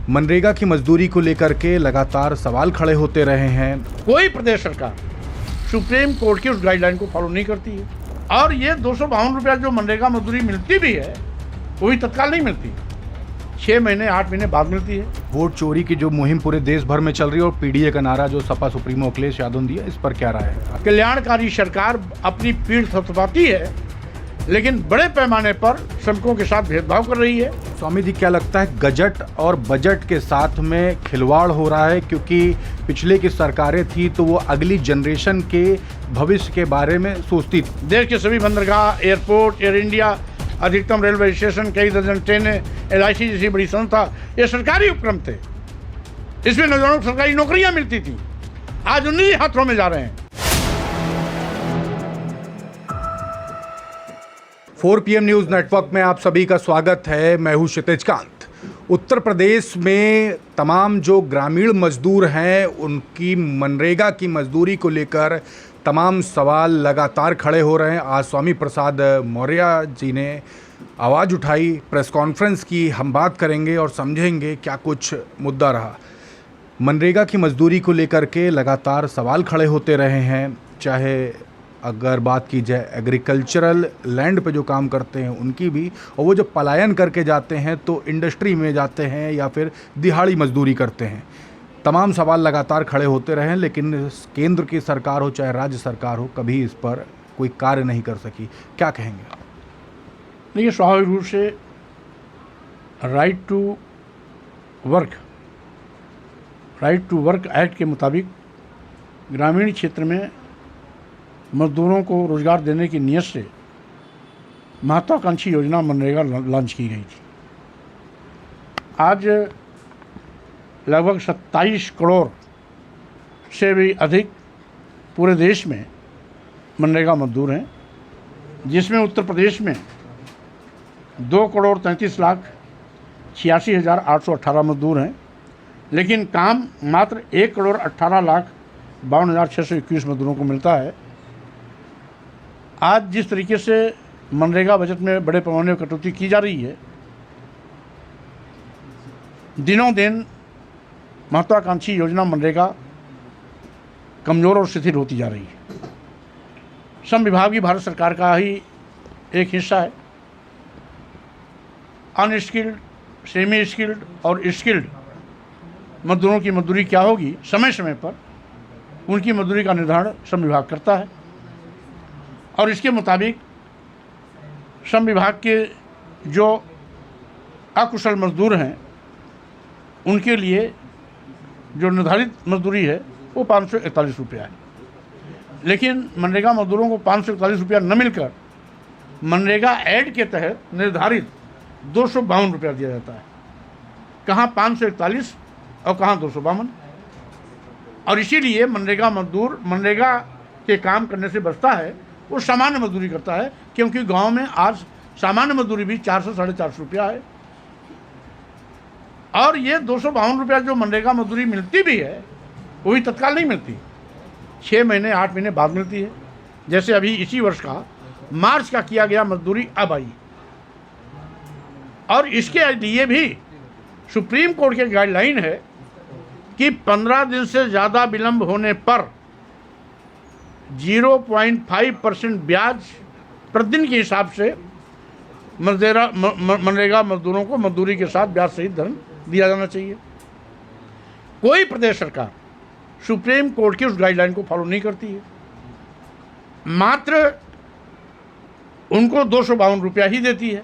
मनरेगा की मजदूरी को लेकर के लगातार सवाल खड़े होते रहे हैं। कोई प्रदेश सरकार सुप्रीम कोर्ट की उस गाइडलाइन को फॉलो नहीं करती है और ये 252 रुपया जो मनरेगा मजदूरी मिलती भी है वो भी तत्काल नहीं मिलती, 6 महीने 8 महीने बाद मिलती है। वोट चोरी की जो मुहिम पूरे देश भर में चल रही है और पीडीए का नारा जो सपा सुप्रीमो अखिलेश यादव ने दिया, इस पर क्या राय है? कल्याणकारी सरकार अपनी पीठ थपथपाती है लेकिन बड़े पैमाने पर श्रमिकों के साथ भेदभाव कर रही है। स्वामी जी, क्या लगता है गजट और बजट के साथ में खिलवाड़ हो रहा है? क्योंकि पिछले की सरकारें थी तो वो अगली जनरेशन के भविष्य के बारे में सोचती थी। देश के सभी बंदरगाह, एयरपोर्ट, एयर इंडिया, अधिकतम रेलवे स्टेशन, कई दर्जन ट्रेनें, LIC जैसी बड़ी संस्था, ये सरकारी उपक्रम थे। इसमें नौजवानों को सरकारी नौकरियां मिलती थी, आज उन्हीं हाथों में जा रहे हैं। 4 PM न्यूज़ नेटवर्क में आप सभी का स्वागत है। मैं हूं क्षितिज कांत। उत्तर प्रदेश में तमाम जो ग्रामीण मजदूर हैं उनकी मनरेगा की मजदूरी को लेकर तमाम सवाल लगातार खड़े हो रहे हैं। आज स्वामी प्रसाद मौर्य जी ने आवाज़ उठाई, प्रेस कॉन्फ्रेंस की। हम बात करेंगे और समझेंगे क्या कुछ मुद्दा रहा। मनरेगा की मजदूरी को लेकर के लगातार सवाल खड़े होते रहे हैं, चाहे अगर बात की जाए एग्रीकल्चरल लैंड पे जो काम करते हैं उनकी भी, और वो जो पलायन करके जाते हैं तो इंडस्ट्री में जाते हैं या फिर दिहाड़ी मजदूरी करते हैं। तमाम सवाल लगातार खड़े होते रहे हैं, लेकिन केंद्र की सरकार हो चाहे राज्य सरकार हो, कभी इस पर कोई कार्य नहीं कर सकी। क्या कहेंगे? देखिए, स्वाभाविक रूप से राइट टू वर्क एक्ट के मुताबिक ग्रामीण क्षेत्र में मजदूरों को रोजगार देने की नीयत से महत्वाकांक्षी योजना मनरेगा लॉन्च की गई थी। आज लगभग 27 करोड़ से भी अधिक पूरे देश में मनरेगा मजदूर हैं, जिसमें उत्तर प्रदेश में 2,33,86,818 मजदूर हैं, लेकिन काम मात्र 1,18,52,621 मजदूरों को मिलता है। आज जिस तरीके से मनरेगा बजट में बड़े पैमाने पर कटौती की जा रही है, दिनों दिन महत्वाकांक्षी योजना मनरेगा कमज़ोर और शिथिल होती जा रही है। श्रम विभाग भी भारत सरकार का ही एक हिस्सा है। अनस्किल्ड, सेमी स्किल्ड और स्किल्ड मजदूरों की मजदूरी क्या होगी, समय समय पर उनकी मजदूरी का निर्धारण श्रम विभाग करता है और इसके मुताबिक श्रम विभाग के जो अकुशल मजदूर हैं उनके लिए जो निर्धारित मजदूरी है वो 541 रुपया है, लेकिन मनरेगा मजदूरों को 541 रुपया न मिलकर मनरेगा ऐड के तहत निर्धारित 252 रुपया दिया जाता है। कहाँ 541 और कहाँ 252। और इसीलिए मनरेगा मजदूर मनरेगा के काम करने से बचता है, वो सामान्य मजदूरी करता है, क्योंकि गांव में आज सामान्य मजदूरी भी 400 साढ़े 400 रुपया है। और ये 252 रुपया जो मनरेगा मजदूरी मिलती भी है वो भी तत्काल नहीं मिलती, 6 महीने 8 महीने बाद मिलती है। जैसे अभी इसी वर्ष का मार्च का किया गया मजदूरी अब आई, और इसके लिए भी सुप्रीम कोर्ट की गाइडलाइन है कि 15 दिन से ज़्यादा विलंब होने पर 0.5% ब्याज प्रतिदिन के हिसाब से मनरेगा मजदूरों को मजदूरी के साथ ब्याज सहित धन दिया जाना चाहिए। कोई प्रदेश सरकार सुप्रीम कोर्ट की उस गाइडलाइन को फॉलो नहीं करती है, मात्र उनको 252 रुपया ही देती है।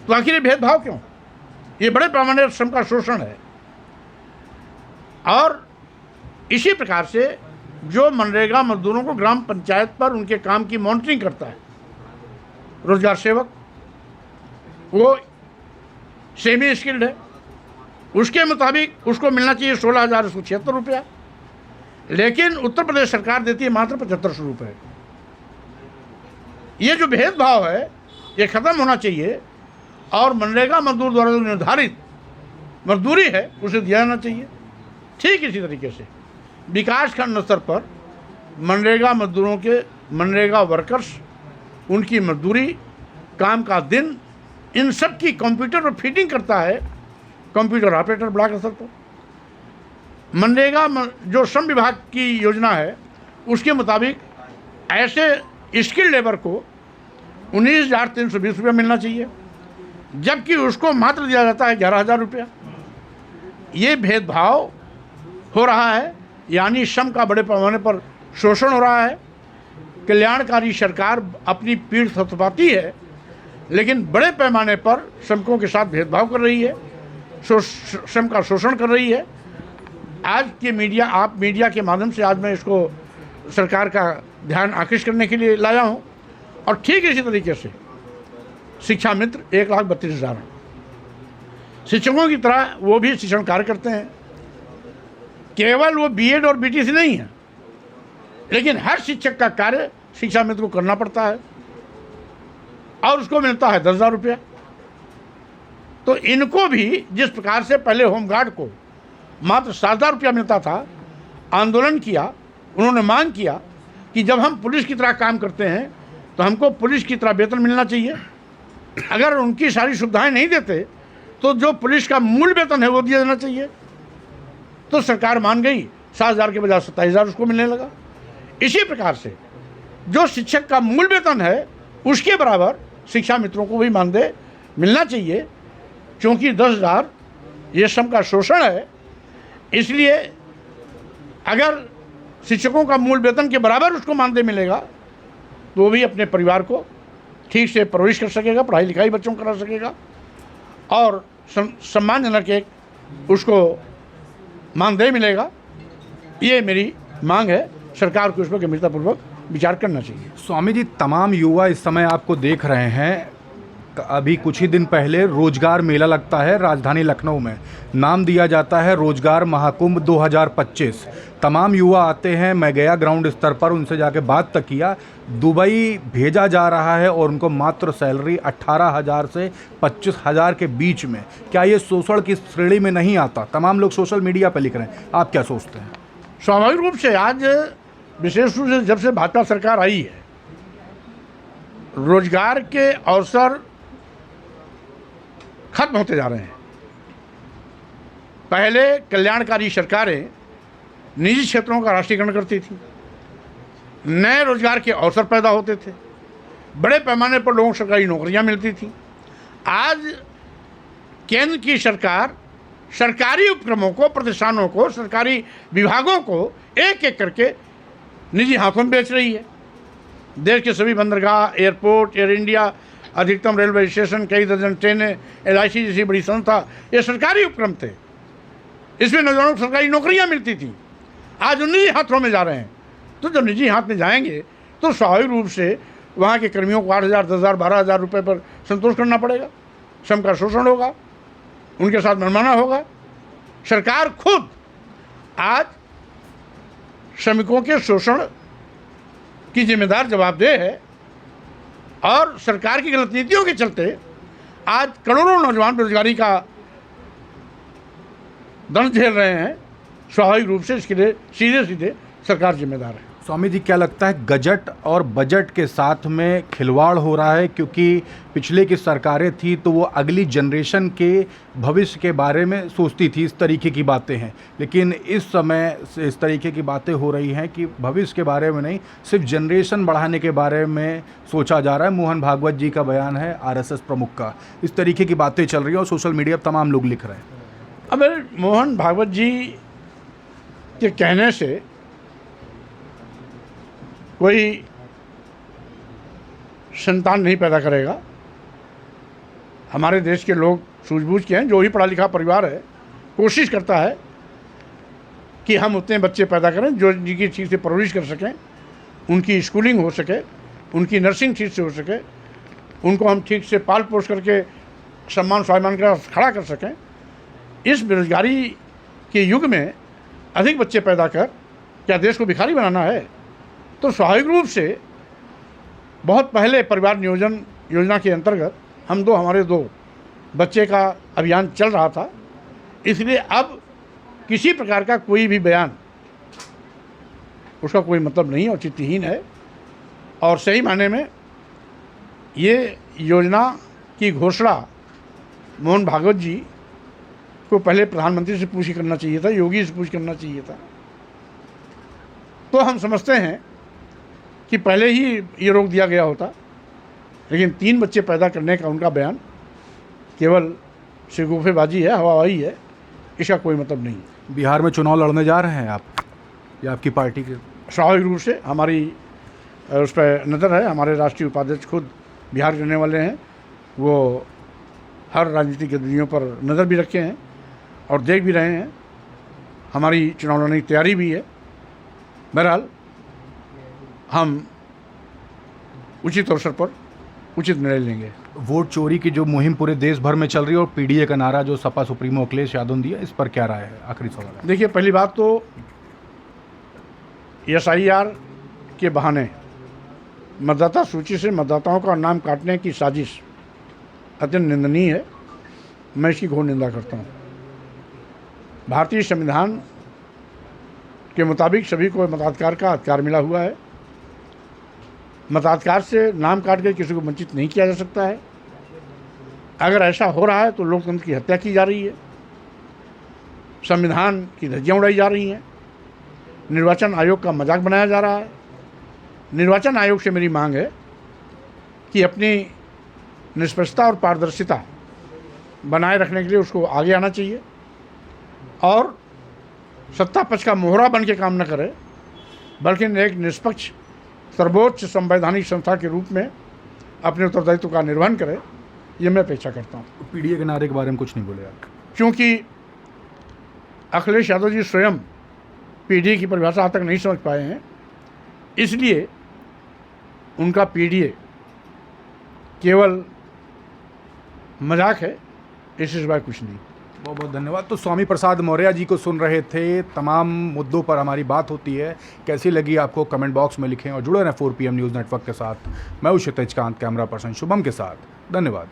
तो आखिर ये भेदभाव क्यों? ये बड़े पैमाने पर श्रम का शोषण है। और इसी प्रकार से जो मनरेगा मजदूरों को ग्राम पंचायत पर उनके काम की मॉनिटरिंग करता है, रोजगार सेवक, वो सेमी स्किल्ड है, उसके मुताबिक उसको मिलना चाहिए 16,176 रुपया, लेकिन उत्तर प्रदेश सरकार देती है मात्र 7500 रुपये। ये जो भेदभाव है ये ख़त्म होना चाहिए और मनरेगा मजदूर द्वारा जो निर्धारित मजदूरी है उसे दिया जाना चाहिए। ठीक इसी तरीके से विकास खंड स्तर पर मनरेगा मजदूरों के, मनरेगा वर्कर्स, उनकी मजदूरी, काम का दिन, इन सब की कंप्यूटर पर फीडिंग करता है कंप्यूटर ऑपरेटर ब्लॉक स्तर पर। मनरेगा जो श्रम विभाग की योजना है उसके मुताबिक ऐसे स्किल लेबर को 19,320 रुपया मिलना चाहिए, जबकि उसको मात्र दिया जाता है 11,000 रुपया। ये भेदभाव हो रहा है, यानी श्रम का बड़े पैमाने पर शोषण हो रहा है। कल्याणकारी सरकार अपनी पीठ थपथपाती है, लेकिन बड़े पैमाने पर श्रमिकों के साथ भेदभाव कर रही है, श्रम का शोषण कर रही है। आज के मीडिया के माध्यम से आज मैं इसको सरकार का ध्यान आकृष्ट करने के लिए लाया हूँ। और ठीक इसी तरीके से शिक्षा मित्र 1,32,000 शिक्षकों की तरह वो भी शिक्षण कार्य करते हैं। केवल वो बीएड और बीटीसी नहीं है, लेकिन हर शिक्षक का कार्य शिक्षा मित्र को करना पड़ता है और उसको मिलता है 10,000 रुपया। तो इनको भी जिस प्रकार से पहले होमगार्ड को मात्र 7,000 रुपया मिलता था, आंदोलन किया, उन्होंने मांग किया कि जब हम पुलिस की तरह काम करते हैं तो हमको पुलिस की तरह वेतन मिलना चाहिए। अगर उनकी सारी सुविधाएं नहीं देते तो जो पुलिस का मूल वेतन है वो दिया जाना चाहिए। तो सरकार मान गई, 7,000 के बजाय 27,000 उसको मिलने लगा। इसी प्रकार से जो शिक्षक का मूल वेतन है उसके बराबर शिक्षा मित्रों को भी मानदेय मिलना चाहिए, क्योंकि 10,000 ये श्रम का शोषण है। इसलिए अगर शिक्षकों का मूल वेतन के बराबर उसको मानदेय मिलेगा तो वो भी अपने परिवार को ठीक से परवरिश कर सकेगा, पढ़ाई लिखाई बच्चों को करा सकेगा और सम्मानजनक एक उसको मानदेय मिलेगा। ये मेरी मांग है, सरकार को इस पर गंभीरतापूर्वक विचार करना चाहिए। स्वामी जी, तमाम युवा इस समय आपको देख रहे हैं। अभी कुछ ही दिन पहले रोजगार मेला लगता है राजधानी लखनऊ में, नाम दिया जाता है रोजगार महाकुंभ 2025। तमाम युवा आते हैं, मैं गया ग्राउंड स्तर पर, उनसे जाके बात तक किया। दुबई भेजा जा रहा है और उनको मात्र सैलरी 18,000 से 25,000 के बीच में। क्या ये शोषण की श्रेणी में नहीं आता? तमाम लोग सोशल मीडिया पर लिख रहे हैं, आप क्या सोचते हैं? स्वाभाविक रूप से आज विशेष रूप से जब से भाजपा सरकार आई है, रोजगार के अवसर खत्म होते जा रहे हैं। पहले कल्याणकारी सरकारें निजी क्षेत्रों का राष्ट्रीयकरण करती थी, नए रोजगार के अवसर पैदा होते थे, बड़े पैमाने पर लोगों को सरकारी नौकरियां मिलती थी। आज केंद्र की सरकार सरकारी उपक्रमों को, प्रतिष्ठानों को, सरकारी विभागों को एक एक करके निजी हाथों में बेच रही है। देश के सभी बंदरगाह, एयरपोर्ट, एयर इंडिया, अधिकतम रेलवे स्टेशन, कई दर्जन ट्रेनें, LIC जैसी बड़ी संस्था, ये सरकारी उपक्रम थे। इसमें नौजवानों को सरकारी नौकरियां मिलती थी। आज उन निजी हाथों में जा रहे हैं। तो जब निजी हाथ में जाएंगे तो स्वाभाविक रूप से वहाँ के कर्मियों को 8,000, 10,000, 12,000 रुपये पर संतोष करना पड़ेगा। श्रम का शोषण होगा, उनके साथ मनमाना होगा। सरकार खुद आज श्रमिकों के शोषण की जिम्मेदार जवाबदेह है और सरकार की गलत नीतियों के चलते आज करोड़ों नौजवान बेरोजगारी का दंड झेल रहे हैं। स्वाभाविक रूप से इसके लिए सीधे सीधे सरकार जिम्मेदार है। स्वामी जी, क्या लगता है गजट और बजट के साथ में खिलवाड़ हो रहा है? क्योंकि पिछले की सरकारें थी तो वो अगली जनरेशन के भविष्य के बारे में सोचती थी, इस तरीके की बातें हैं। लेकिन इस समय इस तरीके की बातें हो रही हैं कि भविष्य के बारे में नहीं, सिर्फ जनरेशन बढ़ाने के बारे में सोचा जा रहा है। मोहन भागवत जी का बयान है, RSS प्रमुख का, इस तरीके की बातें चल रही हैं और सोशल मीडिया पर तमाम लोग लिख रहे हैं। अब मोहन भागवत जी के कहने से कोई संतान नहीं पैदा करेगा। हमारे देश के लोग सूझबूझ के हैं, जो ही पढ़ा लिखा परिवार है कोशिश करता है कि हम उतने बच्चे पैदा करें जो जिनकी ठीक से परवरिश कर सकें, उनकी स्कूलिंग हो सके, उनकी नर्सिंग ठीक से हो सके, उनको हम ठीक से पाल पोष करके सम्मान स्वाभिमान का खड़ा कर सकें। इस बेरोजगारी के युग में अधिक बच्चे पैदा कर क्या देश को भिखारी बनाना है? तो स्वाभाविक रूप से बहुत पहले परिवार नियोजन योजना के अंतर्गत हमारे दो बच्चे का अभियान चल रहा था। इसलिए अब किसी प्रकार का कोई भी बयान, उसका कोई मतलब नहीं, औचित्यहीन है। और सही मायने में ये योजना की घोषणा मोहन भागवत जी को पहले प्रधानमंत्री से पूछ करना चाहिए था, योगी से पूछ करना चाहिए था। तो हम समझते हैं कि पहले ही ये रोक दिया गया होता, लेकिन 3 बच्चे पैदा करने का उनका बयान केवल शिगुफेबाजी है, हवाबाजी है, इसका कोई मतलब नहीं है। बिहार में चुनाव लड़ने जा रहे हैं आप या आपकी पार्टी के? स्वाभाविक रूप से हमारी उस पर नज़र है। हमारे राष्ट्रीय उपाध्यक्ष खुद बिहार रहने वाले हैं, वो हर राजनीतिक गतिविधियों पर नज़र भी रखे हैं और देख भी रहे हैं। हमारी चुनाव लड़ने की तैयारी भी है। बहरहाल हम उचित अवसर पर उचित निर्णय लेंगे। वोट चोरी की जो मुहिम पूरे देश भर में चल रही है और पीडीए का नारा जो सपा सुप्रीमो अखिलेश यादव ने दिया, इस पर क्या राय है? आखिरी सवाल है। देखिए, पहली बात तो SIR के बहाने मतदाता सूची से मतदाताओं का नाम काटने की साजिश अत्यंत निंदनीय है। मैं इसकी घोर निंदा करता हूँ। भारतीय संविधान के मुताबिक सभी को मताधिकार का अधिकार मिला हुआ है। मताधिकार से नाम काट कर किसी को वंचित नहीं किया जा सकता है। अगर ऐसा हो रहा है तो लोकतंत्र की हत्या की जा रही है, संविधान की धज्जियाँ उड़ाई जा रही हैं, निर्वाचन आयोग का मजाक बनाया जा रहा है। निर्वाचन आयोग से मेरी मांग है कि अपनी निष्पक्षता और पारदर्शिता बनाए रखने के लिए उसको आगे आना चाहिए और सत्ता पक्ष का मोहरा बन के काम न करे, बल्कि एक निष्पक्ष सर्वोच्च संवैधानिक संस्था के रूप में अपने उत्तरदायित्व का निर्वहन करे, ये मैं अपेक्षा करता हूँ। पीडीए के नारे के बारे में कुछ नहीं बोले आप? क्योंकि अखिलेश यादव जी स्वयं पीडीए की परिभाषा आज तक नहीं समझ पाए हैं, इसलिए उनका पीडीए केवल मजाक है, इससे सिवाय कुछ नहीं। बहुत बहुत धन्यवाद। तो स्वामी प्रसाद मौर्य जी को सुन रहे थे। तमाम मुद्दों पर हमारी बात होती है, कैसी लगी आपको कमेंट बॉक्स में लिखें और जुड़े रहें 4PM न्यूज़ नेटवर्क के साथ। मैं हूं क्षितिज कांत, कैमरा पर्सन शुभम के साथ। धन्यवाद।